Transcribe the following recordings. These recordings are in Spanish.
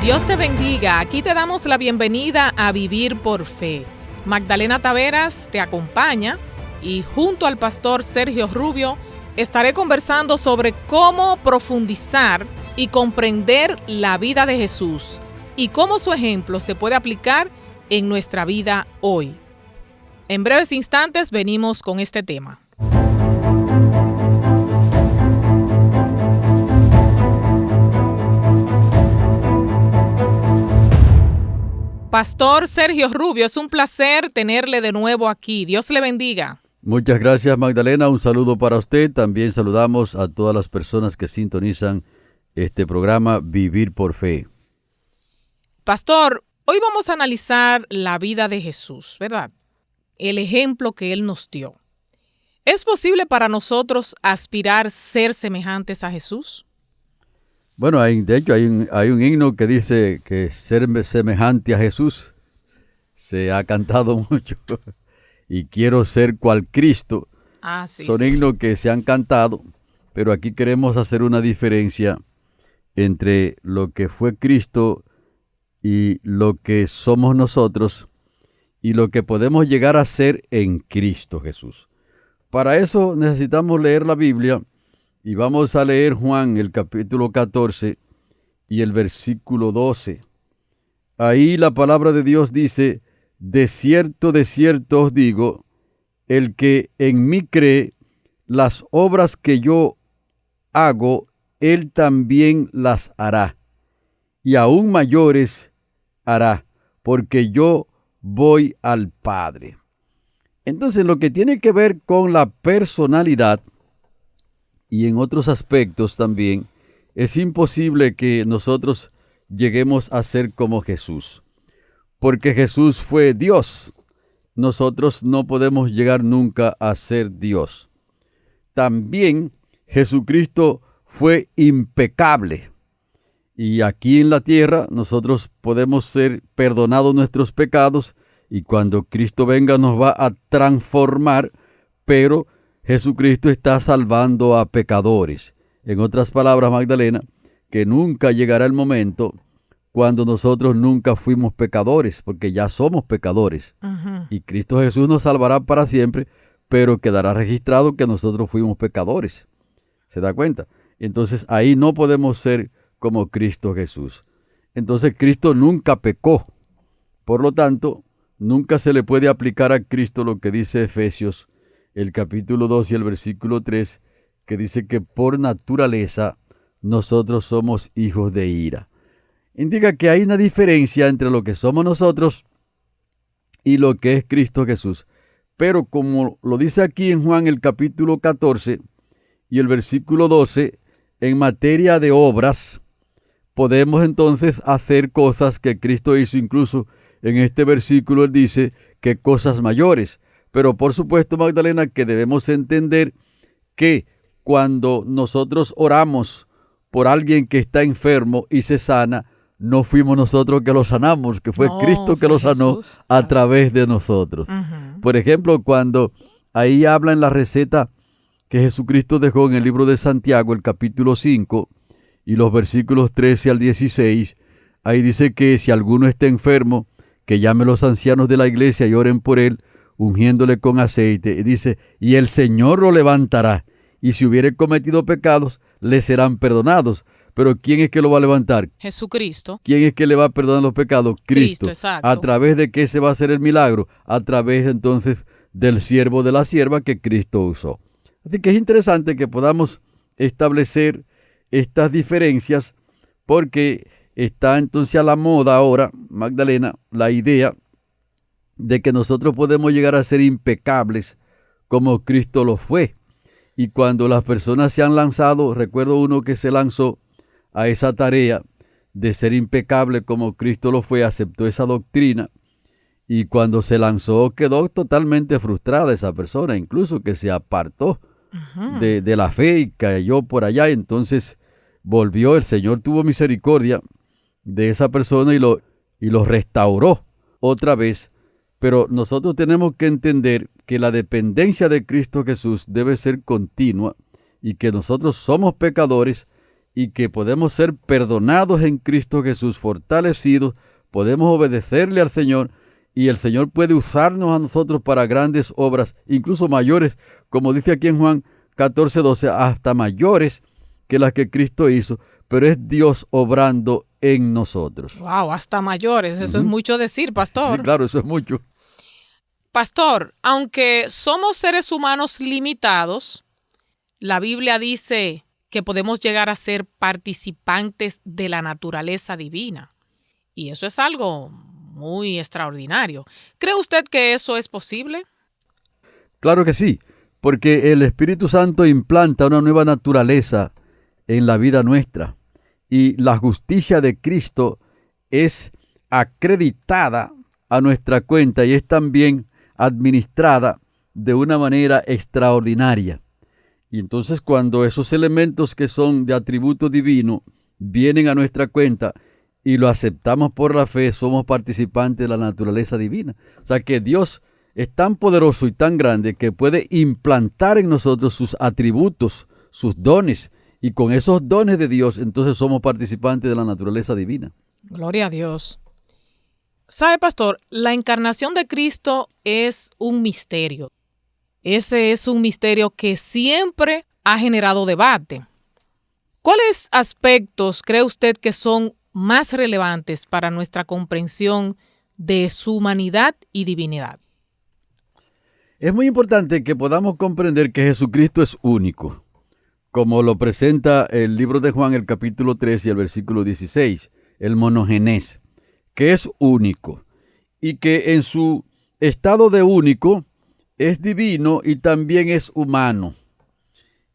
Dios te bendiga. Aquí te damos la bienvenida a Vivir por Fe. Magdalena Taveras te acompaña y junto al pastor Sergio Rubio estaré conversando sobre cómo profundizar y comprender la vida de Jesús y cómo su ejemplo se puede aplicar en nuestra vida hoy. En breves instantes venimos con este tema. Pastor Sergio Rubio, es un placer tenerle de nuevo aquí. Dios le bendiga. Muchas gracias, Magdalena. Un saludo para usted. También saludamos a todas las personas que sintonizan este programa Vivir por Fe. Pastor, hoy vamos a analizar la vida de Jesús, ¿verdad? El ejemplo que Él nos dio. ¿Es posible para nosotros aspirar a ser semejantes a Jesús? Bueno, de hecho hay un himno que dice que ser semejante a Jesús se ha cantado mucho. Y quiero ser cual Cristo. Son himnos que se han cantado, pero aquí queremos hacer una diferencia entre lo que fue Cristo y lo que somos nosotros y lo que podemos llegar a ser en Cristo Jesús. Para eso necesitamos leer la Biblia. Y vamos a leer Juan, el capítulo 14 y el versículo 12. Ahí la palabra de Dios dice: de cierto os digo, el que en mí cree, las obras que yo hago, él también las hará, y aún mayores hará, porque yo voy al Padre. Entonces, lo que tiene que ver con la personalidad, y en otros aspectos también, es imposible que nosotros lleguemos a ser como Jesús. Porque Jesús fue Dios. Nosotros no podemos llegar nunca a ser Dios. También Jesucristo fue impecable. Y aquí en la tierra nosotros podemos ser perdonados nuestros pecados y cuando Cristo venga nos va a transformar, pero Jesucristo está salvando a pecadores. En otras palabras, Magdalena, que nunca llegará el momento cuando nosotros nunca fuimos pecadores, porque ya somos pecadores. Y Cristo Jesús nos salvará para siempre, pero quedará registrado que nosotros fuimos pecadores. ¿Se da cuenta? Entonces ahí no podemos ser como Cristo Jesús. Entonces Cristo nunca pecó. Por lo tanto, nunca se le puede aplicar a Cristo lo que dice Efesios el capítulo 2 y el versículo 3, que dice que por naturaleza nosotros somos hijos de ira. Indica que hay una diferencia entre lo que somos nosotros y lo que es Cristo Jesús. Pero como lo dice aquí en Juan el capítulo 14 y el versículo 12, en materia de obras, podemos entonces hacer cosas que Cristo hizo. Incluso en este versículo él dice que cosas mayores. Pero por supuesto, Magdalena, que debemos entender que cuando nosotros oramos por alguien que está enfermo y se sana, no fuimos nosotros que lo sanamos, que fue Cristo que lo sanó Jesús a través de nosotros. Por ejemplo, cuando ahí habla en la receta que Jesucristo dejó en el libro de Santiago, el capítulo 5 y los versículos 13 al 16, ahí dice que si alguno está enfermo, que llame a los ancianos de la iglesia y oren por él, ungiéndole con aceite, y dice, y el Señor lo levantará, y si hubiere cometido pecados, le serán perdonados. Pero ¿quién es que lo va a levantar? Jesucristo. ¿Quién es que le va a perdonar los pecados? Cristo. Exacto. ¿A través de qué se va a hacer el milagro? A través entonces del siervo de la sierva que Cristo usó. Así que es interesante que podamos establecer estas diferencias, porque está entonces a la moda ahora, Magdalena, la idea de que nosotros podemos llegar a ser impecables como Cristo lo fue. Y cuando las personas se han lanzado, recuerdo uno que se lanzó a esa tarea de ser impecable como Cristo lo fue, aceptó esa doctrina, y cuando se lanzó quedó totalmente frustrada esa persona, incluso que se apartó de la fe y cayó por allá. Entonces volvió, el Señor tuvo misericordia de esa persona y lo restauró otra vez. Pero nosotros tenemos que entender que la dependencia de Cristo Jesús debe ser continua y que nosotros somos pecadores y que podemos ser perdonados en Cristo Jesús, fortalecidos, podemos obedecerle al Señor y el Señor puede usarnos a nosotros para grandes obras, incluso mayores, como dice aquí en Juan 14:12, hasta mayores que las que Cristo hizo, pero es Dios obrando en nosotros. Wow, hasta mayores, eso es mucho decir, pastor. Sí, claro, eso es mucho. Pastor, aunque somos seres humanos limitados, la Biblia dice que podemos llegar a ser participantes de la naturaleza divina. Y eso es algo muy extraordinario. ¿Cree usted que eso es posible? Claro que sí, porque el Espíritu Santo implanta una nueva naturaleza en la vida nuestra. Y la justicia de Cristo es acreditada a nuestra cuenta y es también administrada de una manera extraordinaria. Y entonces cuando esos elementos que son de atributo divino vienen a nuestra cuenta y lo aceptamos por la fe, somos participantes de la naturaleza divina. O sea que Dios es tan poderoso y tan grande que puede implantar en nosotros sus atributos, sus dones, y con esos dones de Dios entonces somos participantes de la naturaleza divina. Gloria a Dios. ¿Sabe, pastor? La encarnación de Cristo es un misterio. Ese es un misterio que siempre ha generado debate. ¿Cuáles aspectos cree usted que son más relevantes para nuestra comprensión de su humanidad y divinidad? Es muy importante que podamos comprender que Jesucristo es único, como lo presenta el libro de Juan, el capítulo 3 y el versículo 16, el monogenés, que es único y que en su estado de único es divino y también es humano,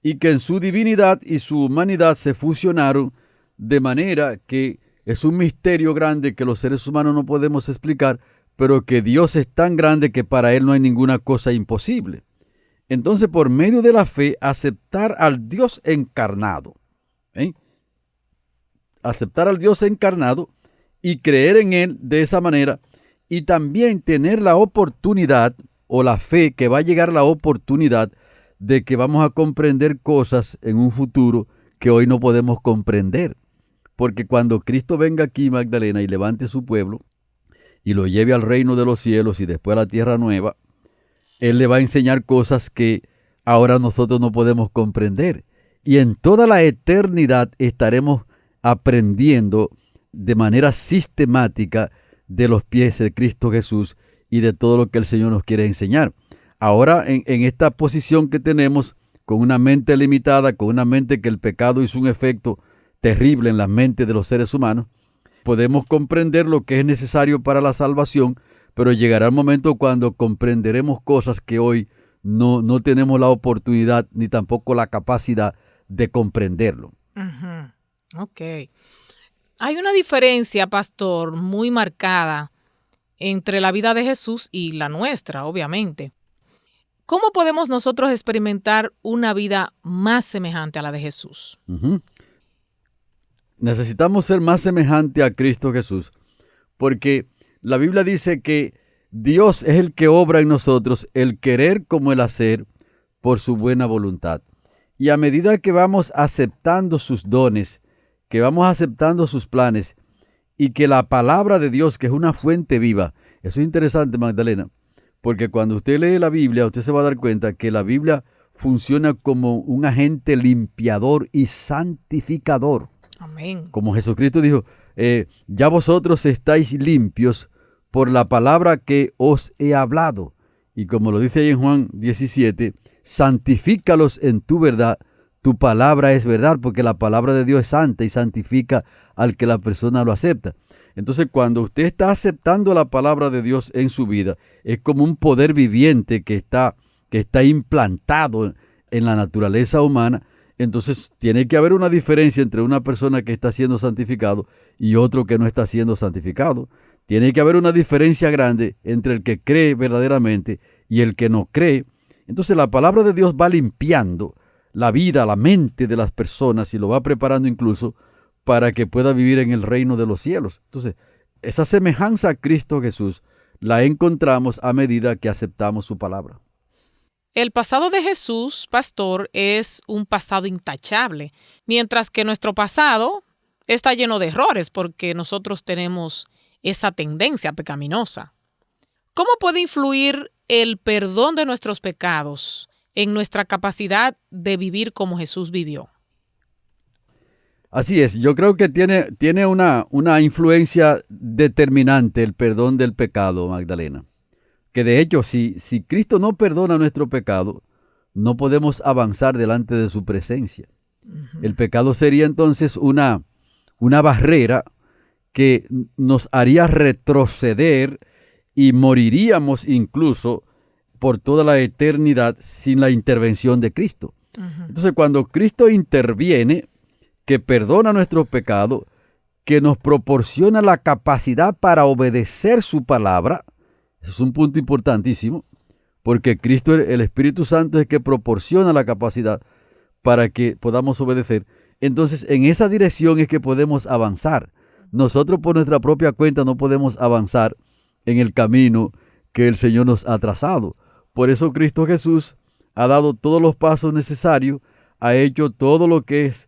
y que en su divinidad y su humanidad se fusionaron de manera que es un misterio grande que los seres humanos no podemos explicar, pero que Dios es tan grande que para Él no hay ninguna cosa imposible. Entonces, por medio de la fe, aceptar al Dios encarnado, aceptar al Dios encarnado y creer en Él de esa manera, y también tener la oportunidad o la fe que va a llegar la oportunidad de que vamos a comprender cosas en un futuro que hoy no podemos comprender. Porque cuando Cristo venga aquí, Magdalena, y levante su pueblo y lo lleve al reino de los cielos y después a la tierra nueva, Él le va a enseñar cosas que ahora nosotros no podemos comprender. Y en toda la eternidad estaremos aprendiendo de manera sistemática de los pies de Cristo Jesús y de todo lo que el Señor nos quiere enseñar. Ahora, en esta posición que tenemos, con una mente limitada, con una mente que el pecado hizo un efecto terrible en la mente de los seres humanos, podemos comprender lo que es necesario para la salvación, pero llegará el momento cuando comprenderemos cosas que hoy no tenemos la oportunidad ni tampoco la capacidad de comprenderlo. Ok. Hay una diferencia, pastor, muy marcada entre la vida de Jesús y la nuestra, obviamente. ¿Cómo podemos nosotros experimentar una vida más semejante a la de Jesús? Necesitamos ser más semejante a Cristo Jesús, porque la Biblia dice que Dios es el que obra en nosotros el querer como el hacer por su buena voluntad. Y a medida que vamos aceptando sus dones, que vamos aceptando sus planes, y que la palabra de Dios, que es una fuente viva, eso es interesante, Magdalena, porque cuando usted lee la Biblia, usted se va a dar cuenta que la Biblia funciona como un agente limpiador y santificador. Amén. Como Jesucristo dijo, ya vosotros estáis limpios por la palabra que os he hablado. Y como lo dice ahí en Juan 17, santifícalos en tu verdad, tu palabra es verdad, porque la palabra de Dios es santa y santifica al que la persona lo acepta. Entonces, cuando usted está aceptando la palabra de Dios en su vida, es como un poder viviente que está implantado en la naturaleza humana. Entonces, tiene que haber una diferencia entre una persona que está siendo santificado y otro que no está siendo santificado. Tiene que haber una diferencia grande entre el que cree verdaderamente y el que no cree. Entonces, la palabra de Dios va limpiando la vida, la mente de las personas y lo va preparando incluso para que pueda vivir en el reino de los cielos. Entonces, esa semejanza a Cristo Jesús la encontramos a medida que aceptamos su palabra. El pasado de Jesús, pastor, es un pasado intachable, mientras que nuestro pasado está lleno de errores porque nosotros tenemos esa tendencia pecaminosa. ¿Cómo puede influir el perdón de nuestros pecados en nuestra capacidad de vivir como Jesús vivió? Así es, yo creo que tiene una influencia determinante el perdón del pecado, Magdalena. Que de hecho, si Cristo no perdona nuestro pecado, no podemos avanzar delante de su presencia. El pecado sería entonces una barrera que nos haría retroceder y moriríamos incluso por toda la eternidad sin la intervención de Cristo. Entonces, cuando Cristo interviene, que perdona nuestros pecados, que nos proporciona la capacidad para obedecer su palabra, es un punto importantísimo, porque Cristo, el Espíritu Santo, es el que proporciona la capacidad para que podamos obedecer. Entonces, en esa dirección es que podemos avanzar. Nosotros por nuestra propia cuenta no podemos avanzar en el camino que el Señor nos ha trazado. Por eso Cristo Jesús ha dado todos los pasos necesarios, ha hecho todo lo que es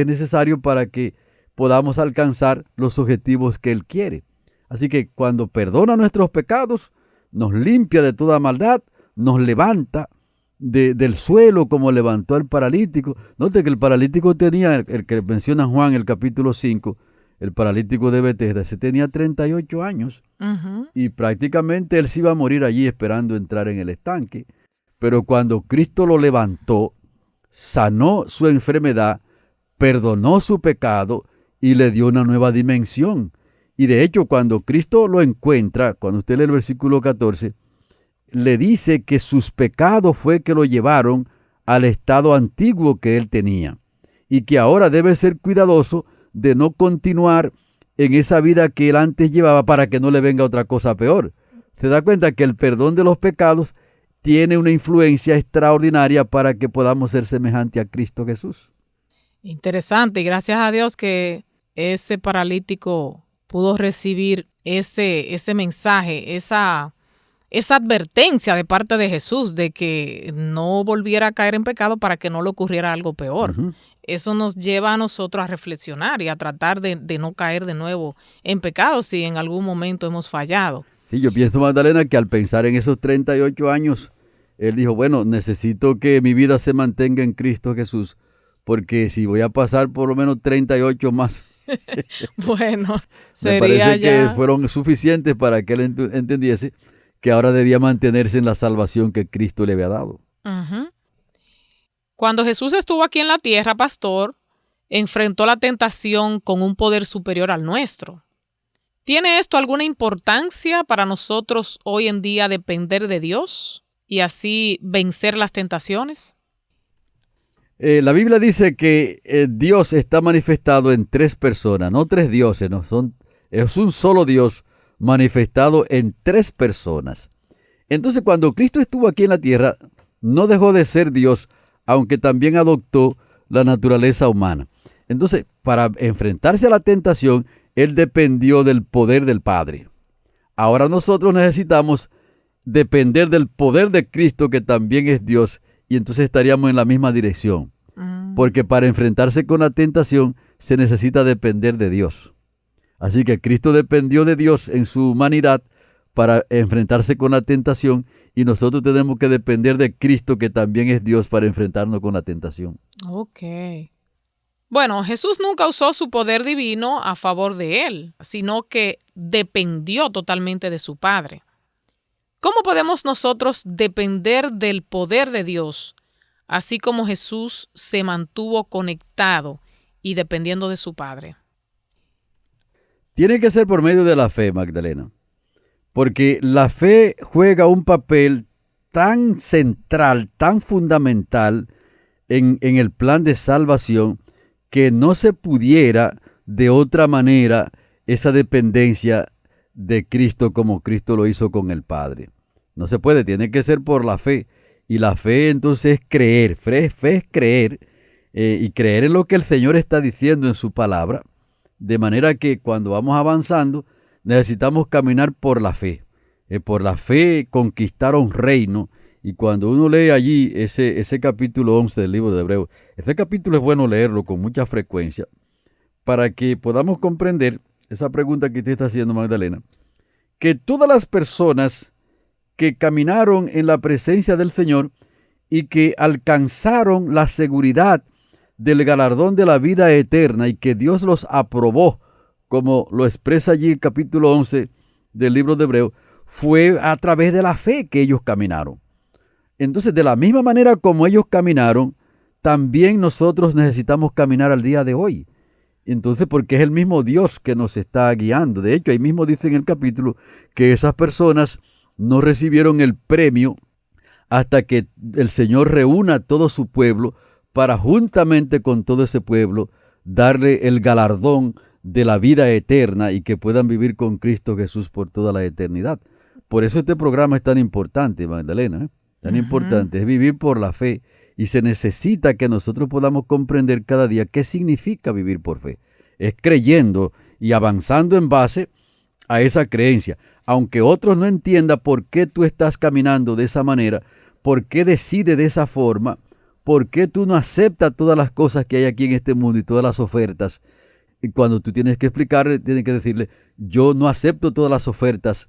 necesario para que podamos alcanzar los objetivos que Él quiere. Así que cuando perdona nuestros pecados, nos limpia de toda maldad, nos levanta del suelo como levantó al paralítico. Note que el paralítico tenía, el que menciona Juan en el capítulo 5, el paralítico de Betesda, ese tenía 38 años. Y prácticamente él se iba a morir allí esperando entrar en el estanque. Pero cuando Cristo lo levantó, sanó su enfermedad, perdonó su pecado y le dio una nueva dimensión. Y de hecho, cuando Cristo lo encuentra, cuando usted lee el versículo 14, le dice que sus pecados fue que lo llevaron al estado antiguo que él tenía y que ahora debe ser cuidadoso de no continuar en esa vida que él antes llevaba para que no le venga otra cosa peor. Se da cuenta que el perdón de los pecados tiene una influencia extraordinaria para que podamos ser semejantes a Cristo Jesús. Interesante, y gracias a Dios que ese paralítico pudo recibir ese mensaje, esa advertencia de parte de Jesús de que no volviera a caer en pecado para que no le ocurriera algo peor. Eso nos lleva a nosotros a reflexionar y a tratar de no caer de nuevo en pecado si en algún momento hemos fallado. Sí, yo pienso, Magdalena, que al pensar en esos 38 años, él dijo, bueno, necesito que mi vida se mantenga en Cristo Jesús, porque si voy a pasar por lo menos 38 más, bueno, me parece que fueron suficientes para que él entendiese que ahora debía mantenerse en la salvación que Cristo le había dado. Cuando Jesús estuvo aquí en la tierra, pastor, enfrentó la tentación con un poder superior al nuestro. ¿Tiene esto alguna importancia para nosotros hoy en día depender de Dios y así vencer las tentaciones? La Biblia dice que Dios está manifestado en tres personas, no tres dioses, es un solo Dios manifestado en tres personas. Entonces, cuando Cristo estuvo aquí en la tierra, no dejó de ser Dios, aunque también adoptó la naturaleza humana. Entonces, para enfrentarse a la tentación, Él dependió del poder del Padre. Ahora nosotros necesitamos depender del poder de Cristo, que también es Dios, y entonces estaríamos en la misma dirección. Porque para enfrentarse con la tentación se necesita depender de Dios. Así que Cristo dependió de Dios en su humanidad para enfrentarse con la tentación, y nosotros tenemos que depender de Cristo, que también es Dios, para enfrentarnos con la tentación. Ok. Bueno, Jesús nunca usó su poder divino a favor de él, sino que dependió totalmente de su Padre. ¿Cómo podemos nosotros depender del poder de Dios, así como Jesús se mantuvo conectado y dependiendo de su Padre? Tiene que ser por medio de la fe, Magdalena, porque la fe juega un papel tan central, tan fundamental en el plan de salvación, que no se pudiera de otra manera esa dependencia de Cristo como Cristo lo hizo con el Padre. No se puede, tiene que ser por la fe. Y la fe entonces es creer. Fe es creer y creer en lo que el Señor está diciendo en su palabra. De manera que cuando vamos avanzando necesitamos caminar por la fe. Por la fe conquistar un reino Y cuando uno lee allí ese capítulo 11 del libro de Hebreos, ese capítulo es bueno leerlo con mucha frecuencia para que podamos comprender esa pregunta que usted está haciendo, Magdalena, que todas las personas que caminaron en la presencia del Señor y que alcanzaron la seguridad del galardón de la vida eterna y que Dios los aprobó, como lo expresa allí el capítulo 11 del libro de Hebreos, fue a través de la fe que ellos caminaron. Entonces, de la misma manera como ellos caminaron, también nosotros necesitamos caminar al día de hoy. Entonces, porque es el mismo Dios que nos está guiando. De hecho, ahí mismo dice en el capítulo que esas personas no recibieron el premio hasta que el Señor reúna a todo su pueblo para juntamente con todo ese pueblo darle el galardón de la vida eterna y que puedan vivir con Cristo Jesús por toda la eternidad. Por eso este programa es tan importante, Magdalena, tan importante, es vivir por la fe, y se necesita que nosotros podamos comprender cada día qué significa vivir por fe. Es creyendo y avanzando en base a esa creencia. Aunque otros no entiendan por qué tú estás caminando de esa manera, por qué decides de esa forma, por qué tú no aceptas todas las cosas que hay aquí en este mundo y todas las ofertas. Y cuando tú tienes que explicarle, tienes que decirle, yo no acepto todas las ofertas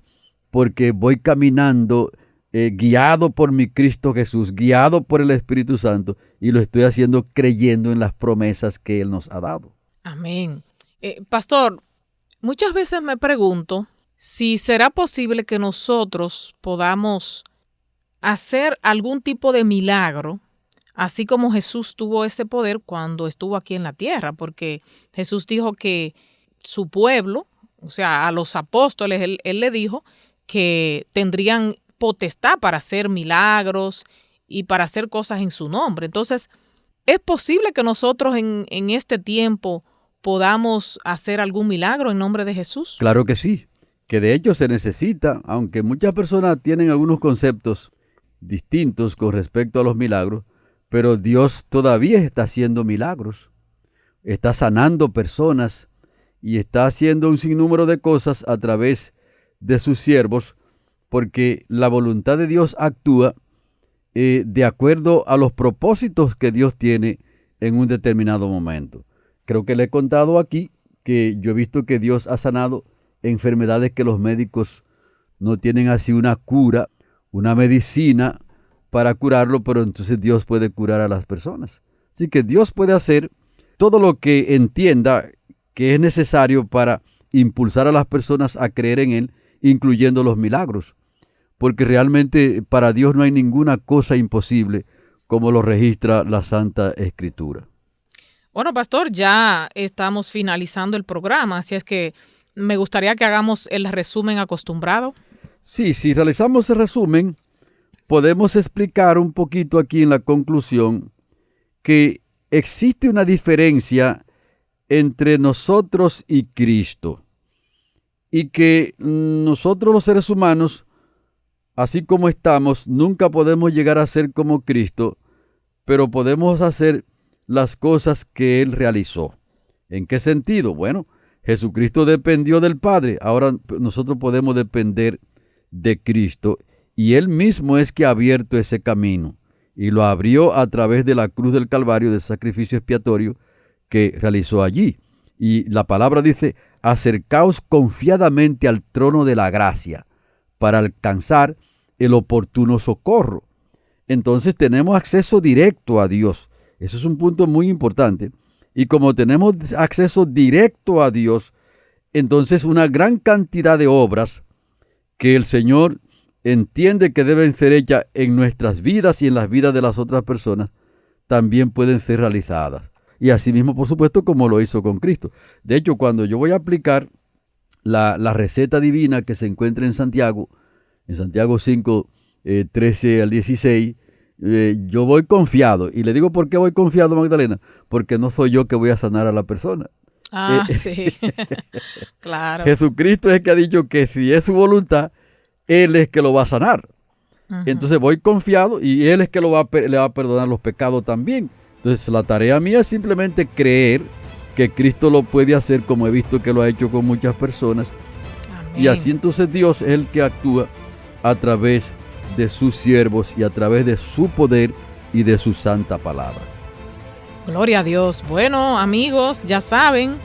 porque voy caminando guiado por mi Cristo Jesús, guiado por el Espíritu Santo, y lo estoy haciendo creyendo en las promesas que Él nos ha dado. Amén. Pastor, muchas veces me pregunto si será posible que nosotros podamos hacer algún tipo de milagro, así como Jesús tuvo ese poder cuando estuvo aquí en la tierra, porque Jesús dijo que su pueblo, o sea, a los apóstoles, él le dijo que tendrían potestad para hacer milagros y para hacer cosas en su nombre. Entonces, ¿es posible que nosotros en este tiempo podamos hacer algún milagro en nombre de Jesús? Claro que sí, que de hecho se necesita, aunque muchas personas tienen algunos conceptos distintos con respecto a los milagros, pero Dios todavía está haciendo milagros, está sanando personas y está haciendo un sinnúmero de cosas a través de sus siervos, porque la voluntad de Dios actúa de acuerdo a los propósitos que Dios tiene en un determinado momento. Creo que le he contado aquí que yo he visto que Dios ha sanado enfermedades que los médicos no tienen así una cura, una medicina para curarlo, pero entonces Dios puede curar a las personas. Así que Dios puede hacer todo lo que entienda que es necesario para impulsar a las personas a creer en Él, incluyendo los milagros, porque realmente para Dios no hay ninguna cosa imposible, como lo registra la Santa Escritura. Bueno, pastor, ya estamos finalizando el programa, así es que me gustaría que hagamos el resumen acostumbrado. Sí, si realizamos el resumen, podemos explicar un poquito aquí en la conclusión que existe una diferencia entre nosotros y Cristo, y que nosotros los seres humanos, así como estamos, nunca podemos llegar a ser como Cristo, pero podemos hacer las cosas que Él realizó. ¿En qué sentido? Bueno, Jesucristo dependió del Padre, ahora nosotros podemos depender de Cristo, y Él mismo es que ha abierto ese camino, y lo abrió a través de la cruz del Calvario, del sacrificio expiatorio que realizó allí. Y la palabra dice, acercaos confiadamente al trono de la gracia para alcanzar el oportuno socorro. Entonces tenemos acceso directo a Dios. Eso es un punto muy importante. Y como tenemos acceso directo a Dios, entonces una gran cantidad de obras que el Señor entiende que deben ser hechas en nuestras vidas y en las vidas de las otras personas, también pueden ser realizadas. Y asimismo, por supuesto, como lo hizo con Cristo. De hecho, cuando yo voy a aplicar la receta divina que se encuentra en Santiago 5, 13 al 16, yo voy confiado. Y le digo, ¿por qué voy confiado, Magdalena? Porque no soy yo que voy a sanar a la persona. Sí, claro. Jesucristo es el que ha dicho que si es su voluntad, Él es que lo va a sanar. Entonces voy confiado y Él es que le va a perdonar los pecados también. Entonces la tarea mía es simplemente creer que Cristo lo puede hacer, como he visto que lo ha hecho con muchas personas. Amén. Y así entonces Dios es el que actúa a través de sus siervos y a través de su poder y de su santa palabra. Gloria a Dios. Bueno, amigos, ya saben,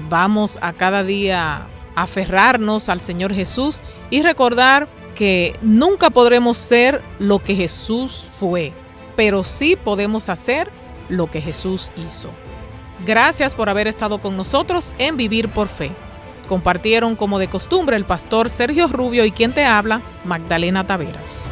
vamos a cada día aferrarnos al Señor Jesús y recordar que nunca podremos ser lo que Jesús fue, pero sí podemos hacer lo que Jesús hizo. Gracias por haber estado con nosotros en Vivir por Fe. Compartieron como de costumbre el pastor Sergio Rubio y quien te habla, Magdalena Taveras.